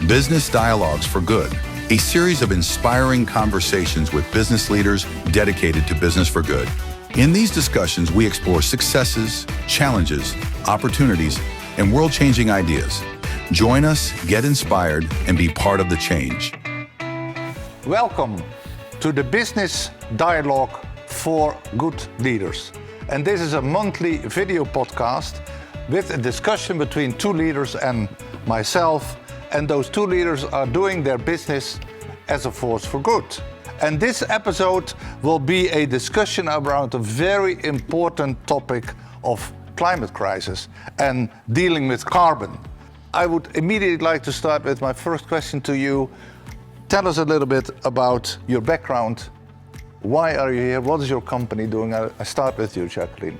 Business Dialogues for Good, a series of inspiring conversations with business leaders dedicated to business for good. In these discussions, we explore successes, challenges, opportunities, and world-changing ideas. Join us, get inspired, and be part of the change. Welcome to the Business Dialogue for Good Leaders. And this is a monthly video podcast with a discussion between two leaders and myself. And those two leaders are doing their business as a force for good. And this episode will be a discussion around a very important topic of climate crisis and dealing with carbon. I would immediately like to start with my first question to you. Tell us a little bit about your background. Why are you here? What is your company doing? I start with you, Jacqueline.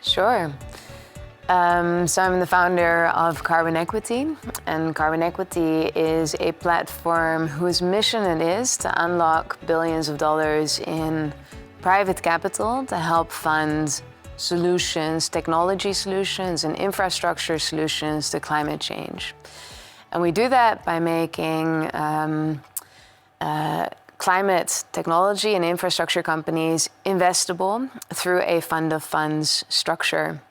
Sure. So I'm the founder of Carbon Equity, and Carbon Equity is a platform whose mission it is to unlock billions of dollars in private capital to help fund solutions, technology solutions, and infrastructure solutions to climate change. And we do that by making climate technology and infrastructure companies investable through a fund of funds structure.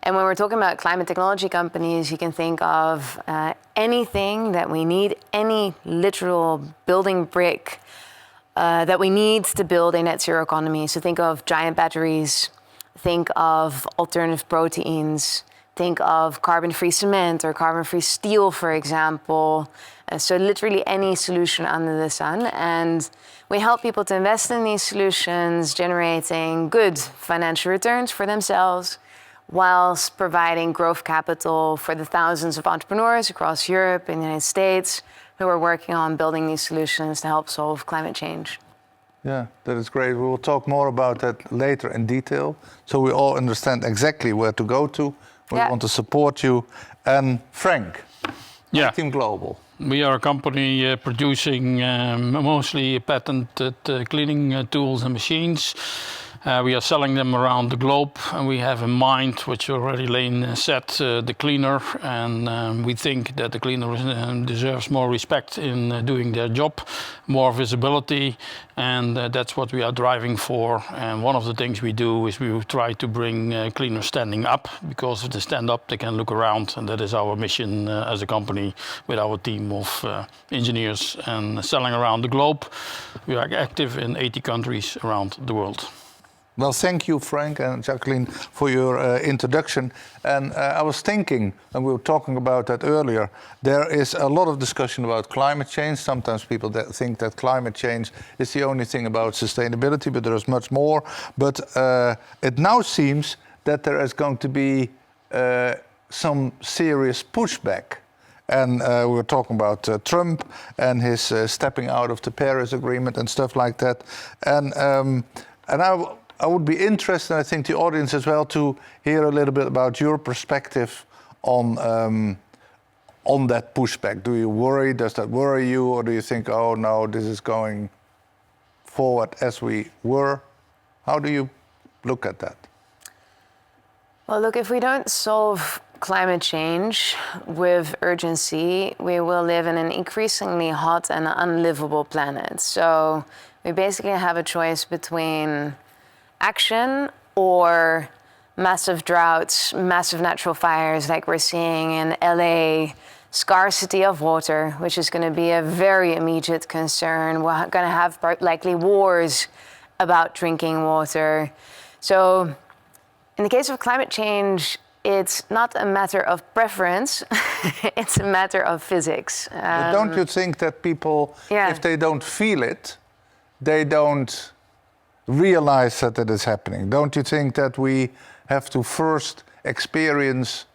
And when we're talking about climate technology companies, you can think of anything that we need, any literal building brick that we need to build a net zero economy. So think of giant batteries, think of alternative proteins, think of carbon-free cement or carbon-free steel, for example. So literally any solution under the sun. And we help people to invest in these solutions, generating good financial returns for themselves, whilst providing growth capital for the thousands of entrepreneurs across Europe and the United States who are working on building these solutions to help solve climate change. Yeah, that is great. We will talk more about that later in detail, so we all understand exactly where to go to. We want to support you. And Frank, Team Global. We are a company producing mostly patented cleaning tools and machines. We are selling them around the globe, and we have in mind, which already Lane said, the cleaner, and we think that the cleaner deserves more respect in doing their job, more visibility, and that's what we are driving for. And one of the things we do is we try to bring cleaners standing up, because if they stand up, they can look around, and that is our mission as a company with our team of engineers and selling around the globe. We are active in 80 countries around the world. Well, thank you, Frank and Jacqueline, for your introduction. And I was thinking, and we were talking about that earlier, there is a lot of discussion about climate change. Sometimes people think that climate change is the only thing about sustainability, but there is much more. But it now seems that there is going to be some serious pushback. And we were talking about Trump and his stepping out of the Paris Agreement and stuff like that. And I would be interested, I think the audience as well, to hear a little bit about your perspective on that pushback. Do you worry? Does that worry you? Or do you think, oh no, this is going forward as we were? How do you look at that? Well, look, if we don't solve climate change with urgency, we will live in an increasingly hot and unlivable planet. So we basically have a choice between action or massive droughts, massive natural fires like we're seeing in LA, scarcity of water, which is going to be a very immediate concern. We're going to have likely wars about drinking water. So in the case of climate change, it's not a matter of preference, it's a matter of physics. But don't you think that people, if they don't feel it, they don't realize that it is happening? Don't you think that we have to first experience,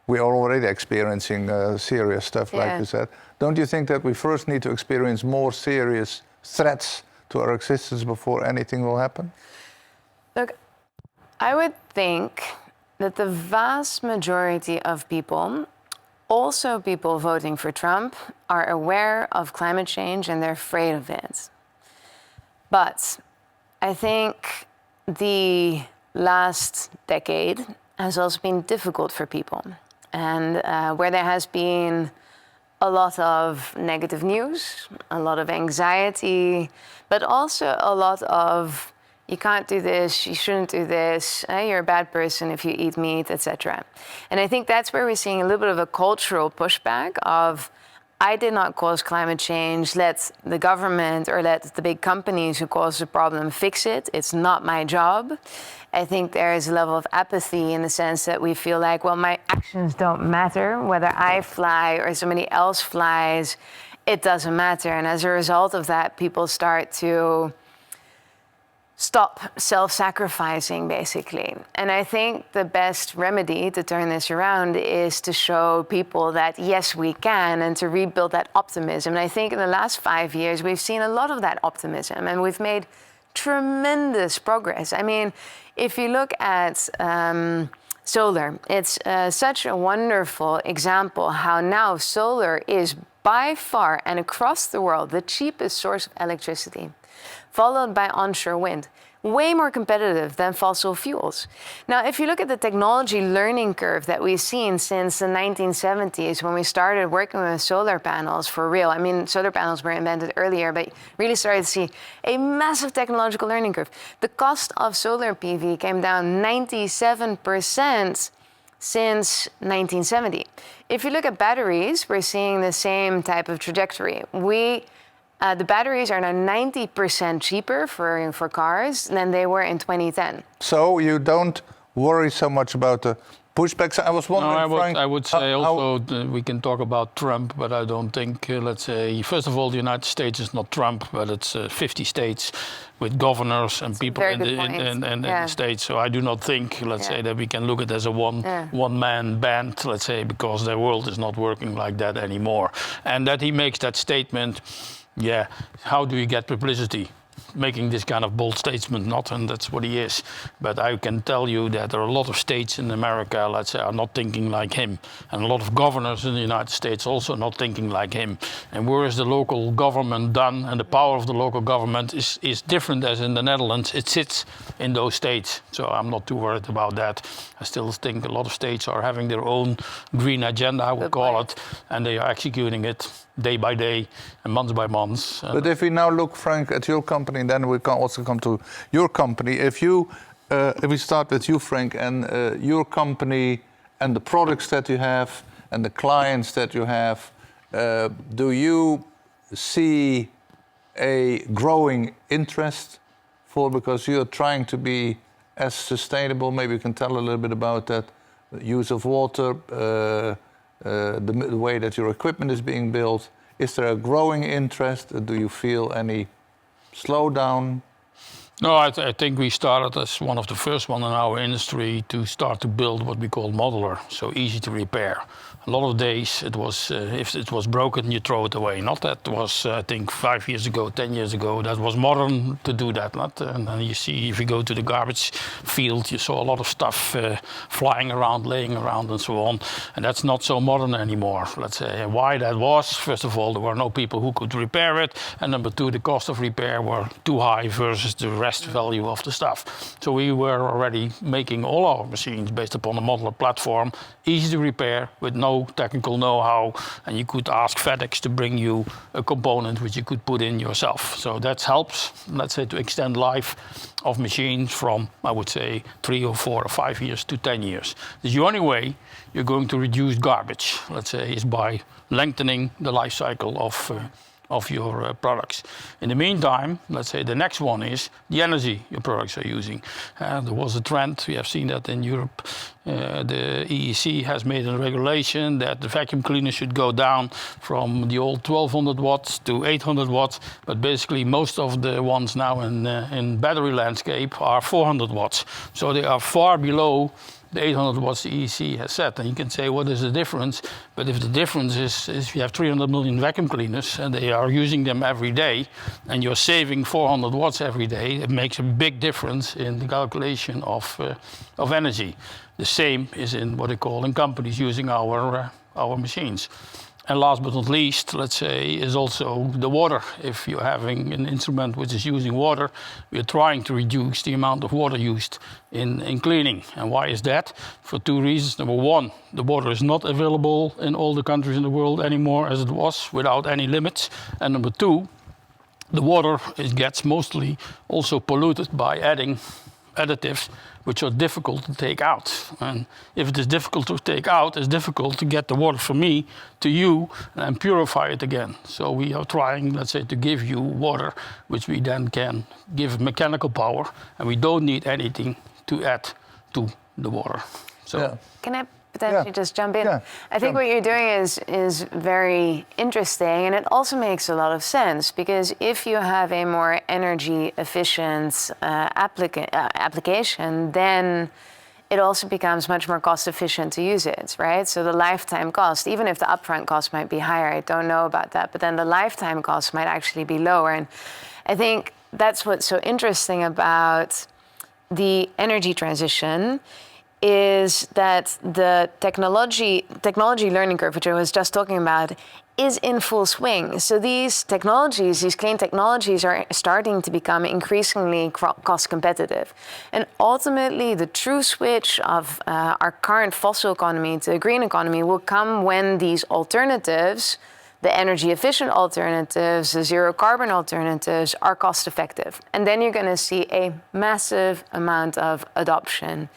we are already experiencing serious stuff like you said, don't you think that we first need to experience more serious threats to our existence before anything will happen? Look, I would think that the vast majority of people, also people voting for Trump, are aware of climate change and they're afraid of it. But I think the last decade has also been difficult for people. And where there has been a lot of negative news, a lot of anxiety, but also a lot of you can't do this, you shouldn't do this, you're a bad person if you eat meat, etc. And I think that's where we're seeing a little bit of a cultural pushback of, I did not cause climate change, let the government or let the big companies who cause the problem fix it, it's not my job. I think there is a level of apathy in the sense that we feel like, well, my actions don't matter, whether I fly or somebody else flies, it doesn't matter. And as a result of that, people start to stop self-sacrificing, basically. And I think the best remedy to turn this around is to show people that, yes, we can, and to rebuild that optimism. And I think in the last 5 years, we've seen a lot of that optimism, and we've made tremendous progress. I mean, if you look at solar, it's such a wonderful example how now solar is by far and across the world the cheapest source of electricity, followed by onshore wind, way more competitive than fossil fuels. Now, if you look at the technology learning curve that we've seen since the 1970s, when we started working with solar panels for real, I mean, solar panels were invented earlier, but really started to see a massive technological learning curve. The cost of solar PV came down 97% since 1970. If you look at batteries, we're seeing the same type of trajectory. The batteries are now 90% cheaper for cars than they were in 2010. So you don't worry so much about the pushbacks. I was wondering, Frank, I would say we can talk about Trump, but I don't think, let's say, first of all, the United States is not Trump, but it's 50 states with governors and people in the states. So I do not think, let's say, that we can look at it as a one-man band, let's say, because the world is not working like that anymore. And that he makes that statement, how do you get publicity? Making this kind of bold statement, not, and that's what he is. But I can tell you that there are a lot of states in America, let's say, are not thinking like him. And a lot of governors in the United States also not thinking like him. And where is the local government done? And the power of the local government is different as in the Netherlands. It sits in those states. So I'm not too worried about that. I still think a lot of states are having their own green agenda, I would call it, and they are executing it day by day and month by month. But if we now look, Frank, at your company, then we can also come to your company. If we start with you, Frank, and your company and the products that you have and the clients that you have, do you see a growing interest because you're trying to be as sustainable? Maybe you can tell a little bit about that, the use of water, the way that your equipment is being built. Is there a growing interest? Do you feel any slowdown? No, I think we started as one of the first one in our industry to start to build what we call modular, so easy to repair. A lot of days it was, if it was broken, you throw it away. Not that was, I think, 5 years ago, 10 years ago, that was modern to do that. And then you see, if you go to the garbage field, you saw a lot of stuff flying around, laying around and so on. And that's not so modern anymore, let's say. And why that was, first of all, there were no people who could repair it. And number two, the cost of repair were too high versus the rest value of the stuff. So we were already making all our machines based upon a modular platform, easy to repair with no technical know-how, and you could ask FedEx to bring you a component which you could put in yourself. So that helps, let's say, to extend life of machines from, I would say, 3 or 4 or 5 years to 10 years. The only way you're going to reduce garbage, let's say, is by lengthening the life cycle of your products. In the meantime, let's say the next one is the energy your products are using. There was a trend, we have seen that in Europe. The EEC has made a regulation that the vacuum cleaner should go down from the old 1200 watts to 800 watts, but basically most of the ones now in battery landscape are 400 watts. So they are far below the 800 watts the EEC has set. And you can say, what is the difference? But if the difference is you have 300 million vacuum cleaners and they are using them every day, and you're saving 400 watts every day, it makes a big difference in the calculation of energy. The same is in what they call in companies using our machines. And last but not least, let's say, is also the water. If you're having an instrument which is using water, we're trying to reduce the amount of water used in cleaning. And why is that? For two reasons. Number one, the water is not available in all the countries in the world anymore as it was, without any limits. And number two, the water gets mostly also polluted by adding additives which are difficult to take out. And if it is difficult to take out, it's difficult to get the water from me to you and purify it again. So we are trying, let's say, to give you water which we then can give mechanical power, and we don't need anything to add to the water. So Yeah. Can I potentially just jump in? Yeah, I think what you're doing is very interesting, and it also makes a lot of sense, because if you have a more energy efficient application, then it also becomes much more cost efficient to use it, right? So the lifetime cost, even if the upfront cost might be higher, I don't know about that, but then the lifetime cost might actually be lower. And I think that's what's so interesting about the energy transition, is that the technology learning curve, which I was just talking about, is in full swing. So these technologies, these clean technologies, are starting to become increasingly cost competitive. And ultimately, the true switch of our current fossil economy to a green economy will come when these alternatives, the energy efficient alternatives, the zero carbon alternatives, are cost effective. And then you're going to see a massive amount of adoption.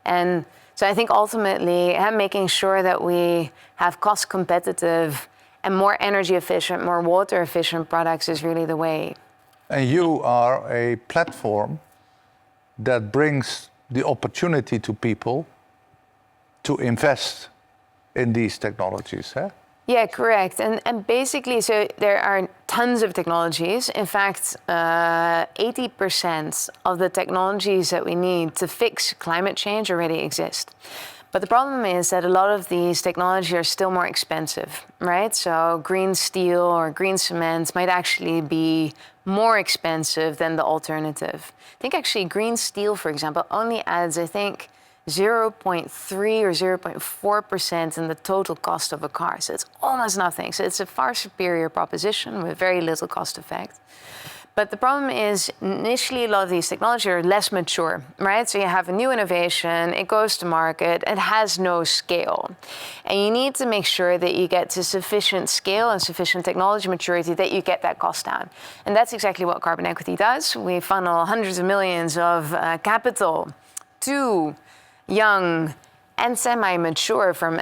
And so I think ultimately, making sure that we have cost competitive and more energy efficient, more water efficient products is really the way. And you are a platform that brings the opportunity to people to invest in these technologies, huh? Yeah, correct. And basically, so there are tons of technologies. In fact, 80% of the technologies that we need to fix climate change already exist. But the problem is that a lot of these technologies are still more expensive, right? So green steel or green cement might actually be more expensive than the alternative. I think actually green steel, for example, only adds, 0.3 or 0.4% in the total cost of a car. So it's almost nothing. So it's a far superior proposition with very little cost effect. But the problem is, initially, a lot of these technologies are less mature, right? So you have a new innovation, it goes to market, it has no scale. And you need to make sure that you get to sufficient scale and sufficient technology maturity that you get that cost down. And that's exactly what carbon equity does. We funnel hundreds of millions of capital to young and semi-mature from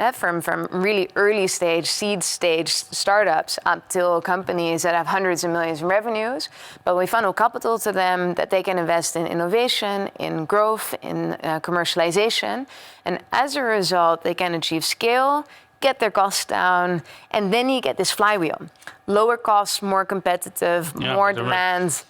really early stage, seed stage startups up till companies that have hundreds of millions in revenues. But we funnel capital to them that they can invest in innovation, in growth, in commercialization. And as a result, they can achieve scale, get their costs down, and then you get this flywheel. Lower costs, more competitive, more demand.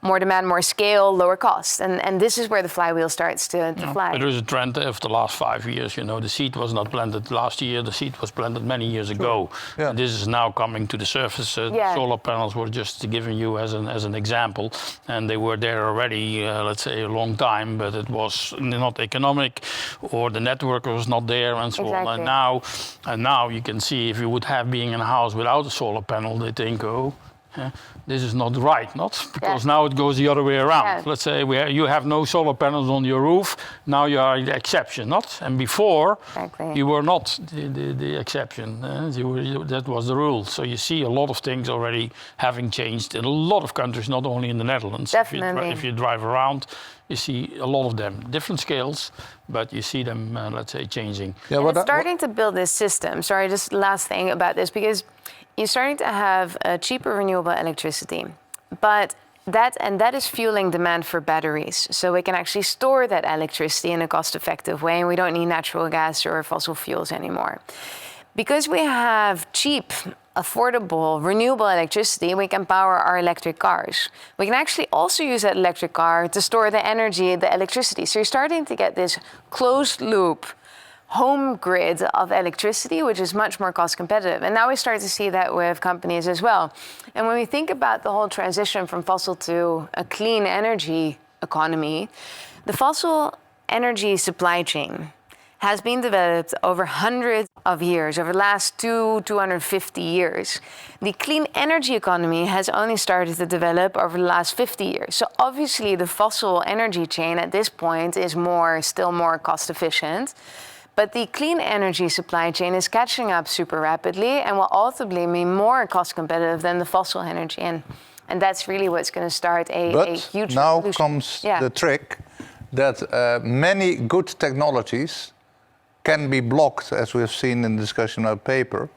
More demand, more scale, lower cost. And this is where the flywheel starts to fly. There is a trend of the last 5 years. You know, the seed was not planted last year. The seed was planted many years ago. Yeah. And this is now coming to the surface. Solar panels were just giving you as an example. And they were there already, let's say, a long time. But it was not economic, or the network was not there, and so on. And now you can see, if you would have been in a house without a solar panel, they think, this is not right, because now it goes the other way around. Yeah. Let's say you have no solar panels on your roof, now you are the exception, And before, you were not the exception. That was the rule. So you see a lot of things already having changed in a lot of countries, not only in the Netherlands. Definitely. If you drive around, you see a lot of them, different scales, but you see them, let's say, changing. Yeah, and it's starting to build this system. Sorry, just last thing about this, because you're starting to have cheaper renewable electricity, but that is fueling demand for batteries. So we can actually store that electricity in a cost-effective way, and we don't need natural gas or fossil fuels anymore. Because we have cheap, affordable, renewable electricity, we can power our electric cars. We can actually also use that electric car to store the energy, the electricity. So you're starting to get this closed loop home grid of electricity, which is much more cost competitive. And now we start to see that with companies as well. And when we think about the whole transition from fossil to a clean energy economy, the fossil energy supply chain has been developed over hundreds of years, over the last 250 years. The clean energy economy has only started to develop over the last 50 years. So obviously the fossil energy chain at this point is still more cost efficient. But the clean energy supply chain is catching up super rapidly and will ultimately be more cost competitive than the fossil energy. And that's really what's going to start a huge now revolution. comes the trick that many good technologies can be blocked, as we have seen in the discussion of paper,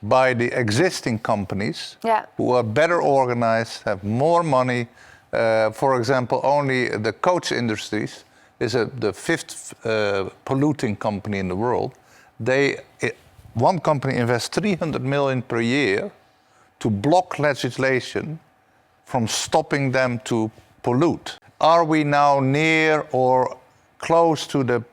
by the existing companies who are better organized, have more money. For example, only the coach industries is the fifth polluting company in the world. One company invests 300 million per year to block legislation from stopping them to pollute. Are we now near or close to the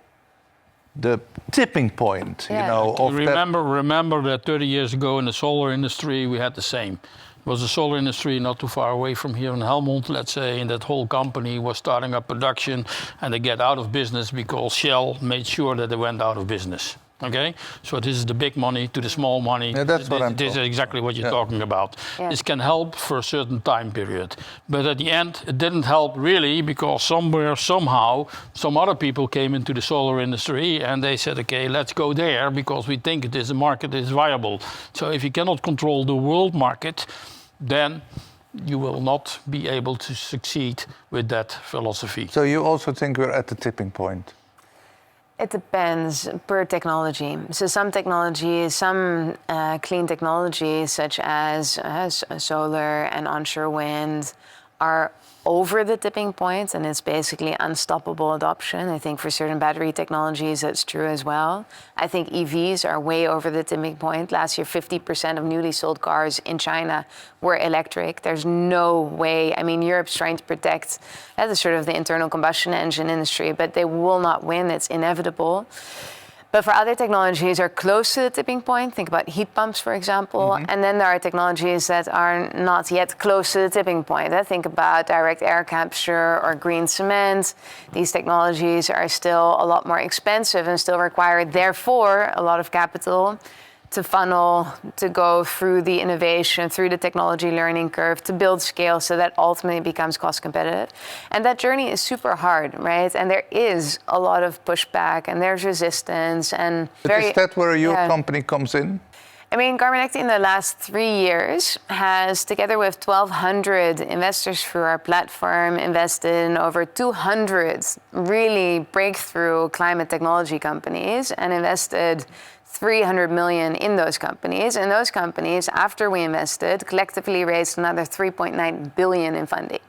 tipping point? You know, of remember that 30 years ago in the solar industry we had the same. There was a solar industry not too far away from here in Helmond, let's say, and that whole company was starting up production and they get out of business because Shell made sure that they went out of business. Okay, so this is the big money to the small money. Yeah, that's what I'm This is exactly what you're talking about. Yeah. This can help for a certain time period, but at the end it didn't help really, because somewhere, somehow, some other people came into the solar industry and they said, okay, let's go there because we think the market is viable. So if you cannot control the world market, then you will not be able to succeed with that philosophy. So you also think we're at the tipping point? It depends per technology. So some technologies, some clean technologies such as solar and onshore wind are over the tipping point, and it's basically unstoppable adoption. I think for certain battery technologies that's true as well. I think EVs are way over the tipping point. Last year 50% of newly sold cars in China were electric. There's no way. I mean, Europe's trying to protect the internal combustion engine industry, but they will not win. It's inevitable. But for other technologies are close to the tipping point, think about heat pumps, for example, and then there are technologies that are not yet close to the tipping point. Think about direct air capture or green cement. These technologies are still a lot more expensive and still require, therefore, a lot of capital to funnel, to go through the innovation, through the technology learning curve, to build scale so that ultimately becomes cost competitive. And that journey is super hard, right? And there is a lot of pushback and there's resistance and is that where your company comes in? I mean, Carbon in the last 3 years has, together with 1,200 investors through our platform, invested in over 200 really breakthrough climate technology companies and invested 300 million in those companies. And those companies, after we invested, collectively raised another 3.9 billion in funding.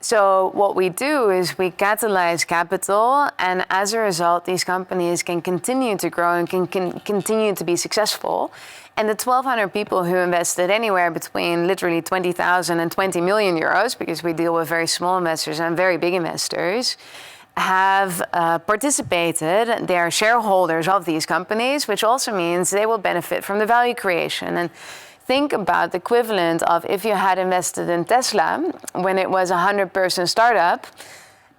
So what we do is we catalyze capital, and as a result, these companies can continue to grow and can continue to be successful. And the 1,200 people who invested anywhere between literally 20,000 and 20 million euros, because we deal with very small investors and very big investors, have participated. They are shareholders of these companies, which also means they will benefit from the value creation. And think about the equivalent of if you had invested in Tesla when it was a 100-person startup,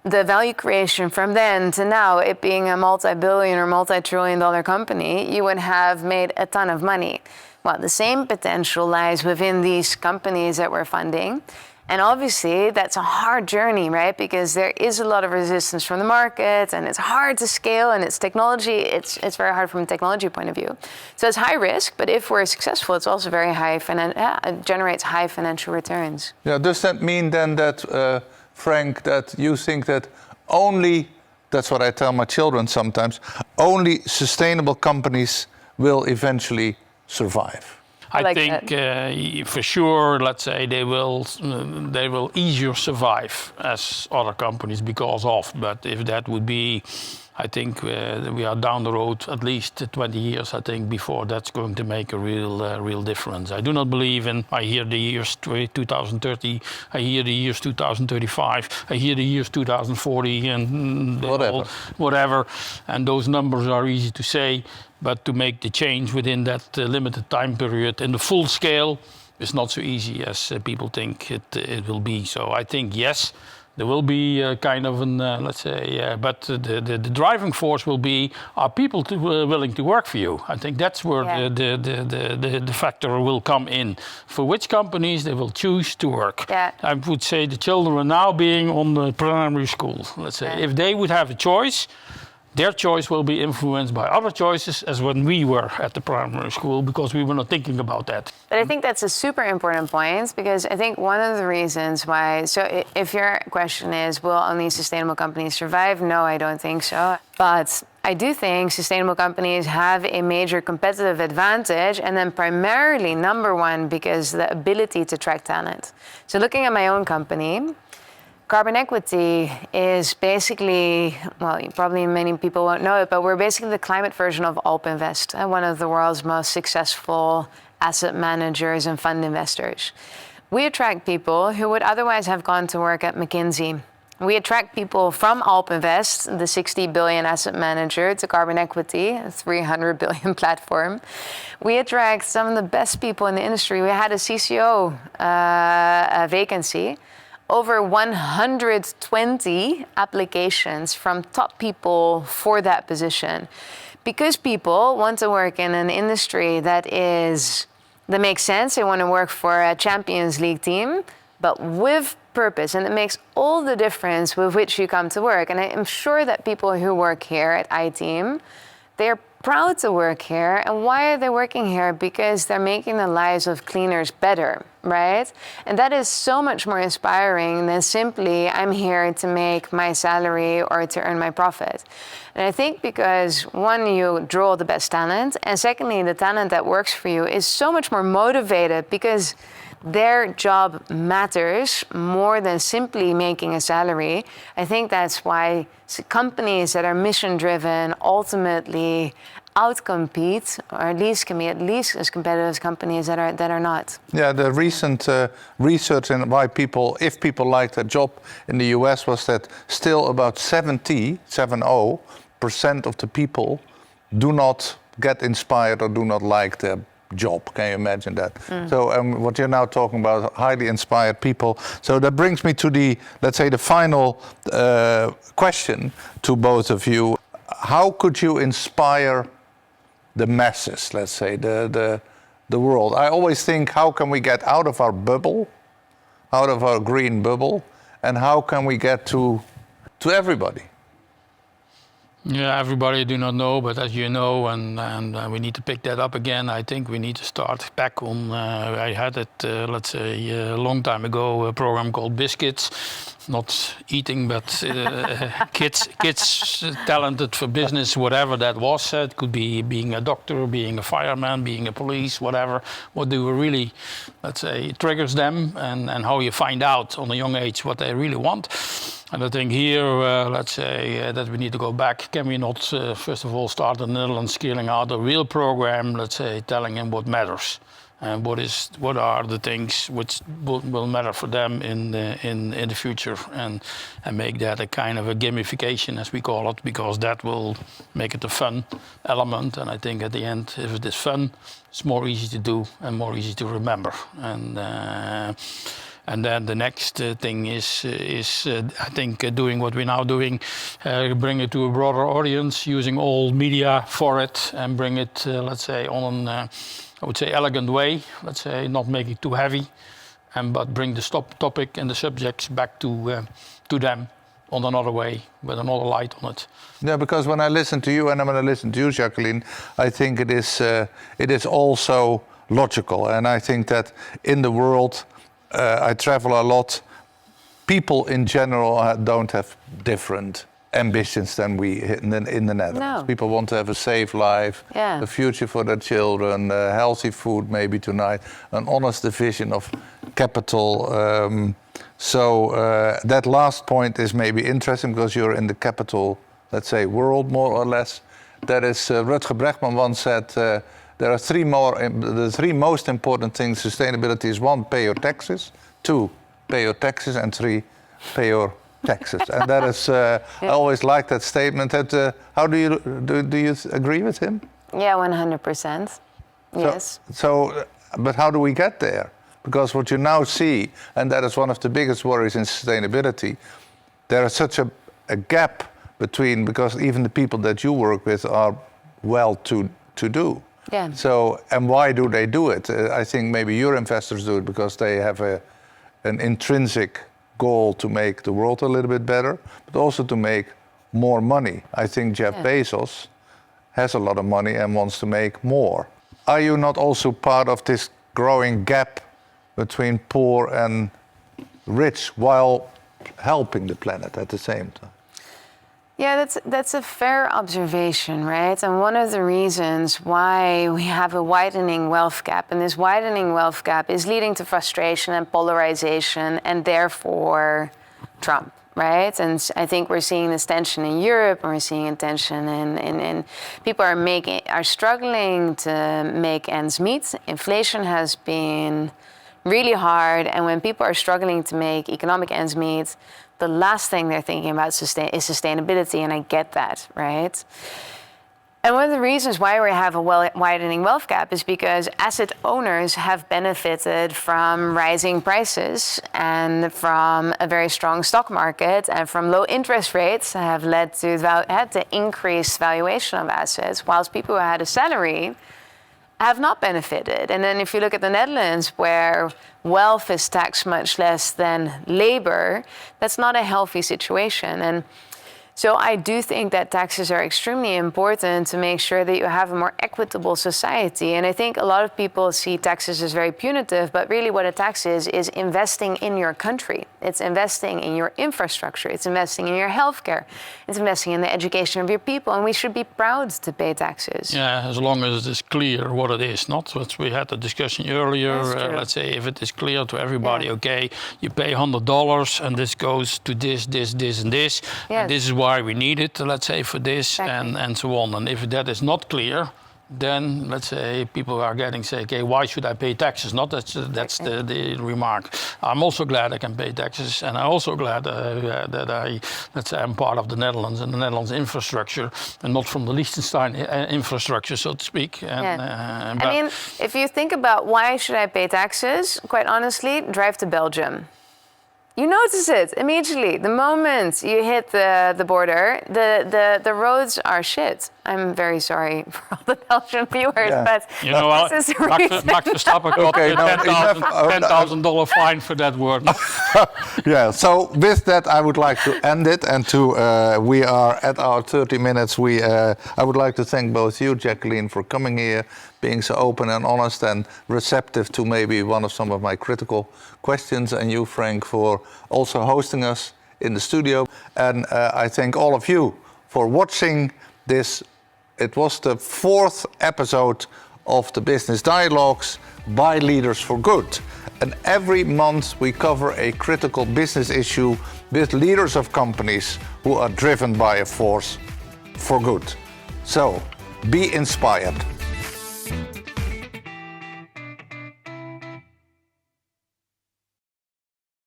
the value creation from then to now, it being a multi-billion or multi-trillion-dollar company, you would have made a ton of money. Well, the same potential lies within these companies that we're funding. And obviously, that's a hard journey, right? Because there is a lot of resistance from the market, and it's hard to scale, and it's technology. It's very hard from a technology point of view. So it's high risk, but if we're successful, it's also very high. It generates high financial returns. Yeah. Does that mean then that, Frank, that you think that only, that's what I tell my children sometimes, only sustainable companies will eventually survive? I think for sure, let's say they will easier survive as other companies because of. But if that would be, I think we are down the road at least 20 years, I think, before that's going to make a real difference. I do not believe in, I hear the years 2030, I hear the years 2035, I hear the years 2040 and whatever. And those numbers are easy to say, but to make the change within that limited time period in the full scale is not so easy as people think it will be. So I think, yes, There will be kind of an, let's say, but the driving force will be, are people willing to work for you? I think that's where the factor will come in. For which companies they will choose to work. Yeah. I would say the children are now being on the primary school. Let's say, if they would have a choice, their choice will be influenced by other choices as when we were at the primary school, because we were not thinking about that. But I think that's a super important point, because I think one of the reasons why, so if your question is, will only sustainable companies survive? No, I don't think so. But I do think sustainable companies have a major competitive advantage, and then primarily, number one, because the ability to attract talent. So looking at my own company, Carbon equity is basically, well, probably many people won't know it, but we're basically the climate version of AlpInvest, one of the world's most successful asset managers and fund investors. We attract people who would otherwise have gone to work at McKinsey. We attract people from AlpInvest, the 60 billion asset manager, to Carbon Equity, a 300 billion platform. We attract some of the best people in the industry. We had a CCO vacancy. Over 120 applications from top people for that position. Because people want to work in an industry that makes sense. They want to work for a Champions League team, but with purpose. And it makes all the difference with which you come to work. And I am sure that people who work here at iTeam, they're proud to work here. And why are they working here? Because they're making the lives of cleaners better, right? And that is so much more inspiring than simply, I'm here to make my salary or to earn my profit. And I think because, one, you draw the best talent, and secondly, the talent that works for you is so much more motivated because their job matters more than simply making a salary. I think that's why companies that are mission-driven ultimately outcompete, or at least can be at least as competitive as companies that are not. Yeah, the recent research in why people, if people like their job in the US, was that still about 70% of the people do not get inspired or do not like their job. Can you imagine that? So what you're now talking about, highly inspired people. So that brings me to the, let's say, the final question to both of you. How could you inspire the masses, let's say, the world? I always think, how can we get out of our bubble, out of our green bubble, and how can we get to everybody? Yeah, everybody do not know, but as you know, and we need to pick that up again. I think we need to start back on. I had it, let's say, a long time ago, a program called Biscuits, not eating, but kids talented for business, whatever that was. It could be being a doctor, being a fireman, being a police, whatever. What do we really, let's say, triggers them, and how you find out on a young age what they really want. And I think here, let's say, that we need to go back. Can we not, first of all, start in the Netherlands scaling out a real program, let's say, telling them what matters and what are the things which will matter for them in the future, and make that a kind of a gamification, as we call it, because that will make it a fun element. And I think at the end, if it is fun, it's more easy to do and more easy to remember. And then the next thing is I think doing what we're now doing, bring it to a broader audience, using all media for it, and bring it, let's say, on an, I would say, elegant way. Let's say, not make it too heavy, but bring the topic and the subjects back to them on another way, with another light on it. Yeah, because when I listen to you, and I'm going to listen to you, Jacqueline, I think it is also logical, and I think that in the world. I travel a lot. People in general don't have different ambitions than we in the Netherlands. No. People want to have a safe life, a future for their children, healthy food maybe tonight, an honest division of capital. So that last point is maybe interesting because you're in the capital, let's say, world more or less. That is, Rutger Bregman once said, there are the three most important things. Sustainability is 1, pay your taxes, 2, pay your taxes, and 3, pay your taxes. And that is, I always like that statement. How do you agree with him? Yeah, 100%. Yes. So, but how do we get there? Because what you now see, and that is one of the biggest worries in sustainability, there is such a gap between, because even the people that you work with are well to do. Yeah. So, and why do they do it? I think maybe your investors do it because they have an intrinsic goal to make the world a little bit better, but also to make more money. I think Jeff Bezos has a lot of money and wants to make more. Are you not also part of this growing gap between poor and rich while helping the planet at the same time? Yeah, that's a fair observation, right? And one of the reasons why we have a widening wealth gap, and this widening wealth gap is leading to frustration and polarization, and therefore Trump, right? And I think we're seeing this tension in Europe, and we're seeing a tension in people are struggling to make ends meet. Inflation has been really hard, and when people are struggling to make economic ends meet, the last thing they're thinking about is sustainability, and I get that, right? And one of the reasons why we have a widening wealth gap is because asset owners have benefited from rising prices and from a very strong stock market and from low interest rates that have led to increased valuation of assets, whilst people who had a salary have not benefited. And then if you look at the Netherlands, where wealth is taxed much less than labor, that's not a healthy situation. And so I do think that taxes are extremely important to make sure that you have a more equitable society. And I think a lot of people see taxes as very punitive, but really what a tax is investing in your country. It's investing in your infrastructure. It's investing in your healthcare. It's investing in the education of your people. And we should be proud to pay taxes. Yeah, as long as it is clear what it is, not what we had the discussion earlier. Let's say if it is clear to everybody, okay, you pay $100 and this goes to this, and this. And this is why we need it, let's say, for this, and so on. And if that is not clear, then let's say people are say, okay, why should I pay taxes? Not that's the remark. I'm also glad I can pay taxes, and I'm also glad that let's say I'm part of the Netherlands and the Netherlands infrastructure, and not from the Liechtenstein infrastructure, so to speak. I mean, if you think about why should I pay taxes, quite honestly, drive to Belgium. You notice it immediately. The moment you hit the border, the roads are shit. I'm very sorry for all the Belgian viewers, but you know, this is Max Verstappen got a $10,000 fine for that word. Yeah, so with that I would like to end it, and we are at our 30 minutes. I would like to thank both you, Jacqueline, for coming here, being so open and honest and receptive to maybe some of my critical questions, and you, Frank, for also hosting us in the studio. And I thank all of you for watching this. It was the 4th episode of the Business Dialogues by Leaders for Good. And every month we cover a critical business issue with leaders of companies who are driven by a force for good. So be inspired.